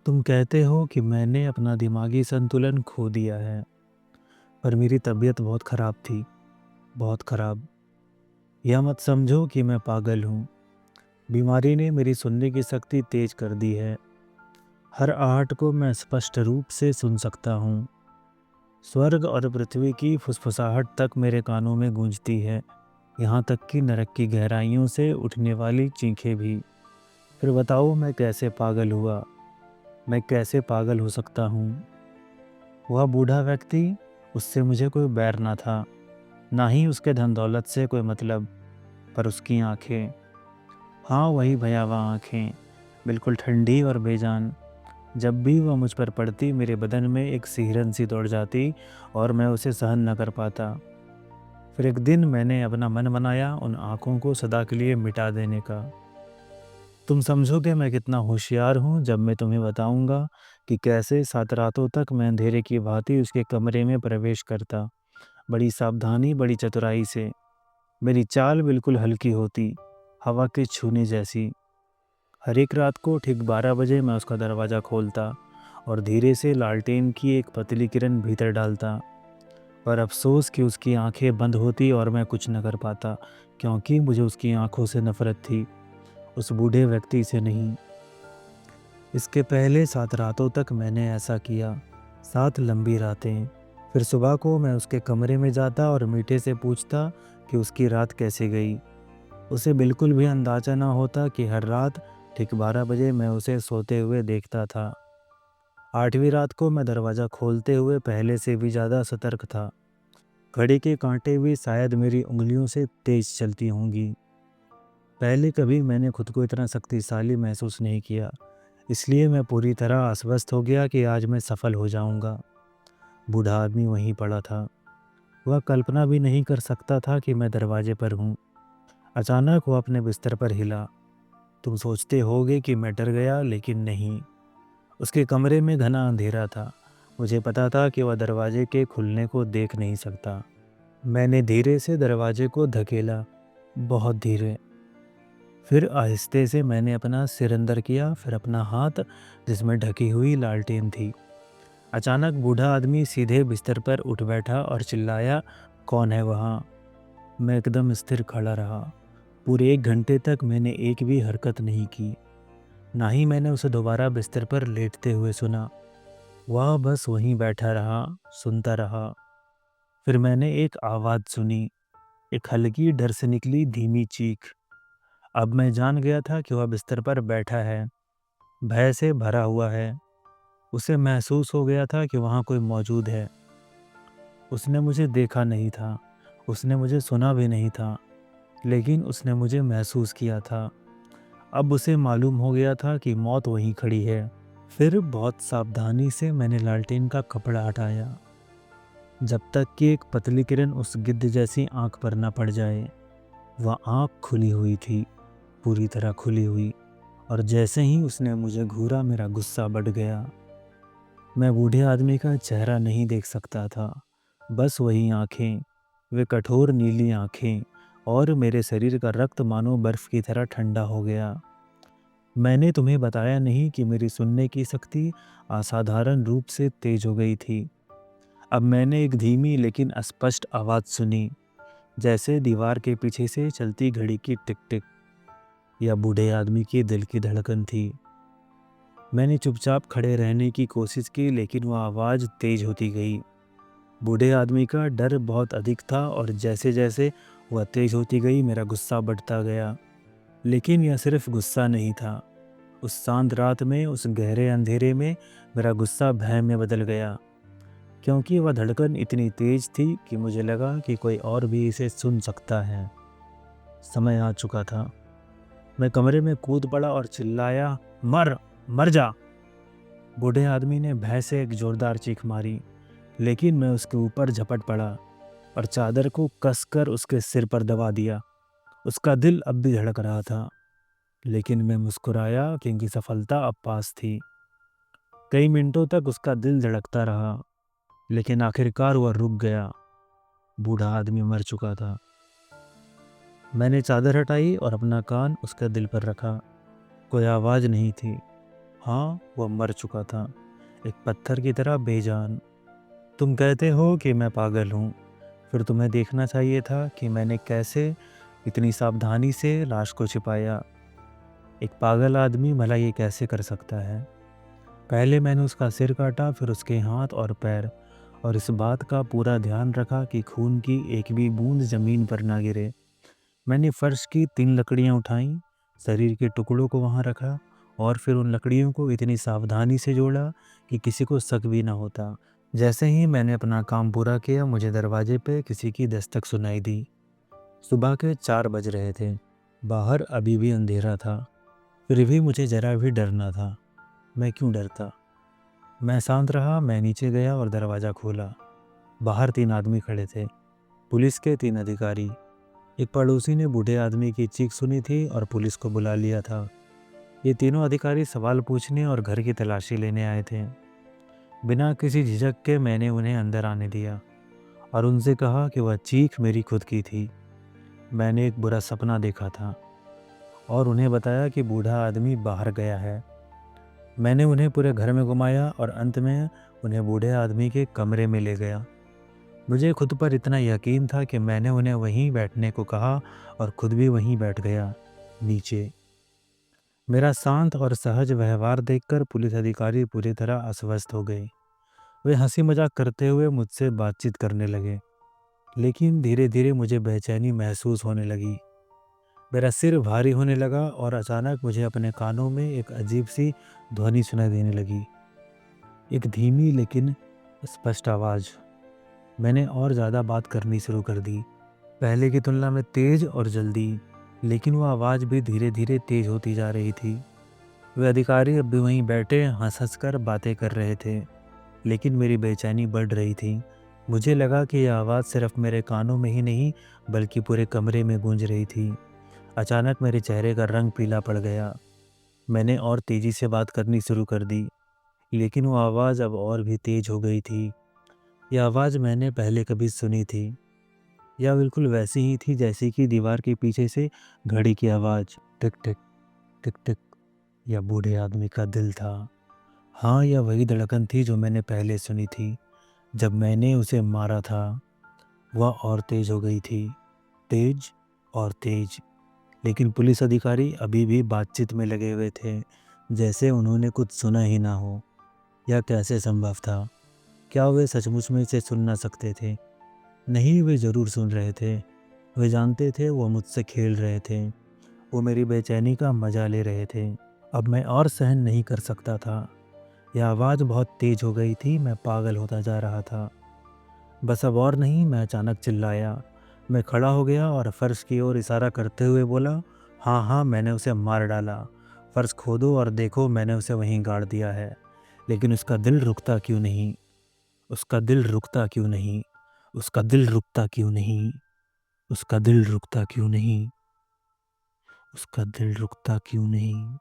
तुम कहते हो कि मैंने अपना दिमागी संतुलन खो दिया है, पर मेरी तबीयत बहुत ख़राब थी, बहुत ख़राब। यह मत समझो कि मैं पागल हूँ। बीमारी ने मेरी सुनने की शक्ति तेज कर दी है। हर आहट को मैं स्पष्ट रूप से सुन सकता हूँ। स्वर्ग और पृथ्वी की फुसफुसाहट तक मेरे कानों में गूंजती है, यहाँ तक कि नरक की गहराइयों से उठने वाली चीखें भी। फिर बताओ मैं कैसे पागल हुआ? मैं कैसे पागल हो सकता हूँ? वह बूढ़ा व्यक्ति, उससे मुझे कोई बैर ना था, ना ही उसके धन दौलत से कोई मतलब, पर उसकी आंखें, हाँ वही भयावह आंखें, बिल्कुल ठंडी और बेजान। जब भी वह मुझ पर पड़ती मेरे बदन में एक सिहरन सी दौड़ जाती और मैं उसे सहन न कर पाता। फिर एक दिन मैंने अपना मन बनाया उन आंखों को सदा के लिए मिटा देने का। तुम समझोगे मैं कितना होशियार हूँ जब मैं तुम्हें बताऊंगा कि कैसे 7 रातों तक मैं अंधेरे की भांति उसके कमरे में प्रवेश करता, बड़ी सावधानी, बड़ी चतुराई से। मेरी चाल बिल्कुल हल्की होती, हवा के छूने जैसी। हर एक रात को ठीक 12 बजे मैं उसका दरवाज़ा खोलता और धीरे से लालटेन की एक पतली किरण भीतर डालता। पर अफसोस कि उसकी आंखें बंद होती और मैं कुछ न कर पाता, क्योंकि मुझे उसकी आंखों से नफरत थी, उस बूढ़े व्यक्ति से नहीं। इसके पहले 7 रातों तक मैंने ऐसा किया, 7 लंबी रातें। फिर सुबह को मैं उसके कमरे में जाता और मीठे से पूछता कि उसकी रात कैसे गई। उसे बिल्कुल भी अंदाज़ा ना होता कि हर रात ठीक 12 बजे मैं उसे सोते हुए देखता था। 8वीं रात को मैं दरवाज़ा खोलते हुए पहले से भी ज़्यादा सतर्क था। घड़ी के कांटे भी शायद मेरी उंगलियों से तेज चलती होंगी। पहले कभी मैंने खुद को इतना शक्तिशाली महसूस नहीं किया, इसलिए मैं पूरी तरह आश्वस्त हो गया कि आज मैं सफल हो जाऊंगा। बूढ़ा आदमी वहीं पड़ा था। वह कल्पना भी नहीं कर सकता था कि मैं दरवाजे पर हूँ। अचानक वह अपने बिस्तर पर हिला। तुम सोचते होगे कि मैं डर गया, लेकिन नहीं। उसके कमरे में घना अंधेरा था। मुझे पता था कि वह दरवाजे के खुलने को देख नहीं सकता। मैंने धीरे से दरवाजे को धकेला, बहुत धीरे। फिर आहिस्ते से मैंने अपना सिर अंदर किया, फिर अपना हाथ जिसमें ढकी हुई लालटेन थी। अचानक बूढ़ा आदमी सीधे बिस्तर पर उठ बैठा और चिल्लाया, कौन है वहाँ? मैं एकदम स्थिर खड़ा रहा। पूरे 1 घंटे तक मैंने एक भी हरकत नहीं की, ना ही मैंने उसे दोबारा बिस्तर पर लेटते हुए सुना। वह बस वहीं बैठा रहा, सुनता रहा। फिर मैंने एक आवाज़ सुनी, एक हल्की डर से निकली धीमी चीख। अब मैं जान गया था कि वह बिस्तर पर बैठा है, भय से भरा हुआ है। उसे महसूस हो गया था कि वहाँ कोई मौजूद है। उसने मुझे देखा नहीं था, उसने मुझे सुना भी नहीं था, लेकिन उसने मुझे महसूस किया था। अब उसे मालूम हो गया था कि मौत वहीं खड़ी है। फिर बहुत सावधानी से मैंने लालटेन का कपड़ा हटाया, जब तक कि एक पतली किरण उस गिद्ध जैसी आंख पर न पड़ जाए। वह आंख खुली हुई थी, पूरी तरह खुली हुई, और जैसे ही उसने मुझे घूरा मेरा गुस्सा बढ़ गया। मैं बूढ़े आदमी का चेहरा नहीं देख सकता था, बस वही आंखें, वे कठोर नीली आंखें, और मेरे शरीर का रक्त मानो बर्फ की तरह ठंडा हो गया। मैंने तुम्हें बताया नहीं कि मेरी सुनने की शक्ति असाधारण रूप से तेज हो गई थी। अब मैंने एक धीमी लेकिन स्पष्ट आवाज़ सुनी, जैसे दीवार के पीछे से चलती घड़ी की टिक टिक, या बूढ़े आदमी के दिल की धड़कन थी। मैंने चुपचाप खड़े रहने की कोशिश की, लेकिन वह आवाज़ तेज होती गई। बूढ़े आदमी का डर बहुत अधिक था, और जैसे जैसे वह तेज होती गई मेरा गुस्सा बढ़ता गया। लेकिन यह सिर्फ गुस्सा नहीं था। उस शांत रात में, उस गहरे अंधेरे में, मेरा गुस्सा भय में बदल गया, क्योंकि वह धड़कन इतनी तेज थी कि मुझे लगा कि कोई और भी इसे सुन सकता है। समय आ चुका था। मैं कमरे में कूद पड़ा और चिल्लाया, मर, मर जा। बूढ़े आदमी ने भय से एक जोरदार चीख मारी, लेकिन मैं उसके ऊपर झपट पड़ा और चादर को कसकर उसके सिर पर दबा दिया। उसका दिल अब भी धड़क रहा था, लेकिन मैं मुस्कुराया क्योंकि सफलता अब पास थी। कई मिनटों तक उसका दिल धड़कता रहा, लेकिन आखिरकार वह रुक गया। बूढ़ा आदमी मर चुका था। मैंने चादर हटाई और अपना कान उसके दिल पर रखा। कोई आवाज़ नहीं थी, हाँ, वो मर चुका था, एक पत्थर की तरह बेजान। तुम कहते हो कि मैं पागल हूँ, फिर तुम्हें देखना चाहिए था कि मैंने कैसे इतनी सावधानी से लाश को छिपाया। एक पागल आदमी भला ये कैसे कर सकता है? पहले मैंने उसका सिर काटा, फिर उसके हाथ और पैर, और इस बात का पूरा ध्यान रखा कि खून की एक भी बूंद ज़मीन पर ना गिरे। मैंने फर्श की 3 लकड़ियाँ उठाईं, शरीर के टुकड़ों को वहाँ रखा और फिर उन लकड़ियों को इतनी सावधानी से जोड़ा कि किसी को शक भी ना होता। जैसे ही मैंने अपना काम पूरा किया, मुझे दरवाजे पे किसी की दस्तक सुनाई दी। सुबह के 4 बज रहे थे। बाहर अभी भी अंधेरा था, फिर भी मुझे ज़रा भी डर ना था। मैं क्यों डरता? मैं शांत रहा, मैं नीचे गया और दरवाज़ा खोला। बाहर 3 आदमी खड़े थे, पुलिस के 3 अधिकारी। एक पड़ोसी ने बूढ़े आदमी की चीख सुनी थी और पुलिस को बुला लिया था। ये तीनों अधिकारी सवाल पूछने और घर की तलाशी लेने आए थे। बिना किसी झिझक के मैंने उन्हें अंदर आने दिया और उनसे कहा कि वह चीख मेरी खुद की थी। मैंने एक बुरा सपना देखा था और उन्हें बताया कि बूढ़ा आदमी बाहर गया है। मैंने उन्हें पूरे घर में घुमाया और अंत में उन्हें बूढ़े आदमी के कमरे में ले गया। मुझे खुद पर इतना यकीन था कि मैंने उन्हें वहीं बैठने को कहा और खुद भी वहीं बैठ गया, नीचे। मेरा शांत और सहज व्यवहार देखकर पुलिस अधिकारी पूरी तरह अस्वस्थ हो गए। वे हंसी मजाक करते हुए मुझसे बातचीत करने लगे, लेकिन धीरे धीरे मुझे बेचैनी महसूस होने लगी। मेरा सिर भारी होने लगा और अचानक मुझे अपने कानों में एक अजीब सी ध्वनि सुनाई देने लगी। एक धीमी लेकिन स्पष्ट आवाज़। मैंने और ज़्यादा बात करनी शुरू कर दी, पहले की तुलना में तेज और जल्दी, लेकिन वो आवाज़ भी धीरे धीरे तेज होती जा रही थी। वे अधिकारी अब भी वहीं बैठे हंस हंस कर बातें कर रहे थे, लेकिन मेरी बेचैनी बढ़ रही थी। मुझे लगा कि यह आवाज़ सिर्फ मेरे कानों में ही नहीं, बल्कि पूरे कमरे में गूंज रही थी। अचानक मेरे चेहरे का रंग पीला पड़ गया। मैंने और तेज़ी से बात करनी शुरू कर दी, लेकिन वो आवाज़ अब और भी तेज हो गई थी। यह आवाज़ मैंने पहले कभी सुनी थी। यह बिल्कुल वैसी ही थी जैसी कि दीवार के पीछे से घड़ी की आवाज़, टिक टिक टिक टिक। यह बूढ़े आदमी का दिल था। हाँ, यह वही धड़कन थी जो मैंने पहले सुनी थी जब मैंने उसे मारा था। वह और तेज हो गई थी, तेज और तेज। लेकिन पुलिस अधिकारी अभी भी बातचीत में लगे हुए थे, जैसे उन्होंने कुछ सुना ही ना हो। यह कैसे संभव था? क्या वे सचमुच में इसे सुन ना सकते थे? नहीं, वे ज़रूर सुन रहे थे। वे जानते थे, वो मुझसे खेल रहे थे। वो मेरी बेचैनी का मजा ले रहे थे। अब मैं और सहन नहीं कर सकता था। यह आवाज़ बहुत तेज हो गई थी, मैं पागल होता जा रहा था। बस अब और नहीं, मैं अचानक चिल्लाया। मैं खड़ा हो गया और फर्श की ओर इशारा करते हुए बोला, हाँ हाँ, मैंने उसे मार डाला। फर्श खोदो और देखो, मैंने उसे वहीं गाड़ दिया है। लेकिन उसका दिल रुकता क्यों नहीं? उसका दिल रुकता क्यों नहीं? उसका दिल रुकता क्यों नहीं? उसका दिल रुकता क्यों नहीं? उसका दिल रुकता क्यों नहीं?